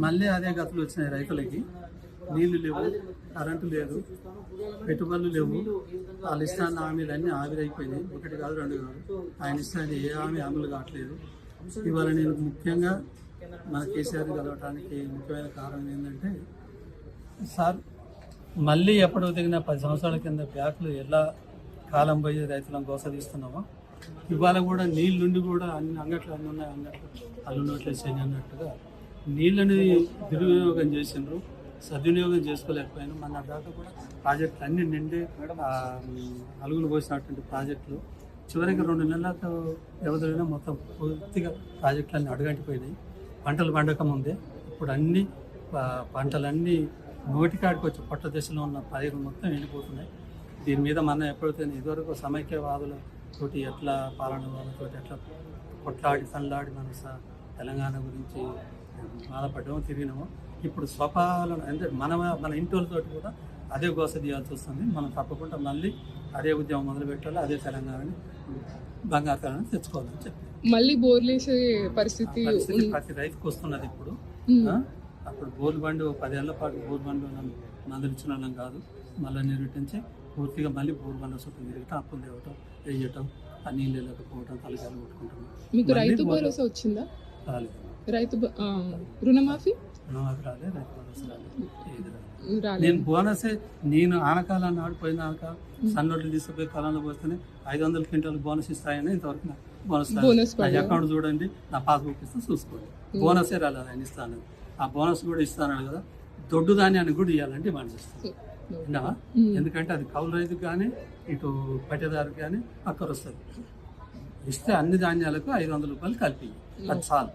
మళ్ళీ అదే గతులు వచ్చినాయి రైతులకి. నీళ్లు లేవు, కరెంటు లేదు, పెట్టుబడులు లేవు. వాళ్ళు ఇస్తాన్న హామీలు అన్నీ ఆవిరైపోయినాయి. ఒకటి కాదు, రెండు కాదు. ఆయన ఇస్తాన్ని ఏ హామీ అమలు కావట్లేదు. ఇవాళ నేను ముఖ్యంగా మన కేసీఆర్ కలవటానికి ముఖ్యమైన కారణం ఏంటంటే, సార్ మళ్ళీ ఎప్పుడో దిగిన 10 సంవత్సరాల కింద బ్యాక్లు ఎలా కాలం పోయి రైతులను గోసదీస్తున్నామో, ఇవాళ కూడా నీళ్ళుండి కూడా అన్ని అంగట్లు అన్నీ ఉన్నాయి, అంగట్లు అల్లు నోట్లేసాయి అన్నట్టుగా నీళ్ళని దుర్వినియోగం చేసిండ్రు. సద్వినియోగం చేసుకోలేకపోయాను. మన దాకా కూడా ప్రాజెక్టులు అన్ని నిండి అలుగులు పోసినటువంటి ప్రాజెక్టులు చివరికి 2 నెలల వ్యవధిలోనే మొత్తం పూర్తిగా ప్రాజెక్టులన్నీ అడుగంటిపోయినాయి. పంటలు పండక ముందే ఇప్పుడు అన్ని పంటలన్నీ నోటికాడికి వచ్చి పొట్ట దశలో ఉన్న పైరు మొత్తం ఎండిపోతున్నాయి. దీని మీద మనం ఎప్పుడైతే ఇదివరకు సమైక్యవాదులతోటి ఎట్లా పాలన వాళ్ళతో ఎట్లా కొట్లాడి తల్లాడి మన తెలంగాణ గురించి బాధపడ్డామో తిరిగినామో, ఇప్పుడు స్వపాలన అంటే మన ఇంటి వాళ్ళతోటి కూడా అదే గోస తీయాల్సి వస్తుంది. మనం తప్పకుండా మళ్ళీ అదే ఉద్యమం మొదలు పెట్టాలి, అదే తెలంగాణని బంగారు తెలంగాణ తెచ్చుకోవాలని చెప్పి మళ్ళీ బోర్లేసే పరిస్థితి ప్రతి రైతుకు వస్తున్నది ఇప్పుడు. అప్పుడు బోర్లు బండి 10 ఏళ్ల పాటు బోర్లు బండి మందులు ఇచ్చిన వాళ్ళం కాదు. మళ్ళీ నిర్వహించి పూర్తిగా మళ్ళీ బోర్లు బండి చుట్టూ తిరగటం, అప్పులు తేవటం, వేయటం, ఆ నీళ్ళు వెళ్ళకపోవటం, తలకాయలు కొట్టుకుంటాం. మీకు రైతు భరోసా వచ్చిందా? రాలేదు. రైతు రుణమాఫీ రాలేదు, రైతు భరోసా రాలేదు. నేను బోనసే నేను ఆనకాలం ఆడిపోయిన ఆనకాలం సన్నోట్లు తీసుకుపోయి కాలంలో పోస్తేనే 500 క్వింటాలు బోనస్ ఇస్తాయని ఇంతవరకు బోనస్ అకౌంట్ చూడండి, నా పాస్బుక్ ఇస్తే చూసుకోండి. బోనసే రాలేదు, ఆయన ఇస్తాను. ఆ బోనస్ కూడా ఇస్తాను కదా, దొడ్డు ధాన్యాన్ని కూడా ఇవ్వాలని డిమాండ్ చేస్తాను. విన్నావా? ఎందుకంటే అది కౌలు రైతుకు కానీ ఇటు పట్టేదారుకి కానీ అక్కడ వస్తుంది. ఇస్తే అన్ని ధాన్యాలకు 500 రూపాయలు కలిపి, అది చాలు.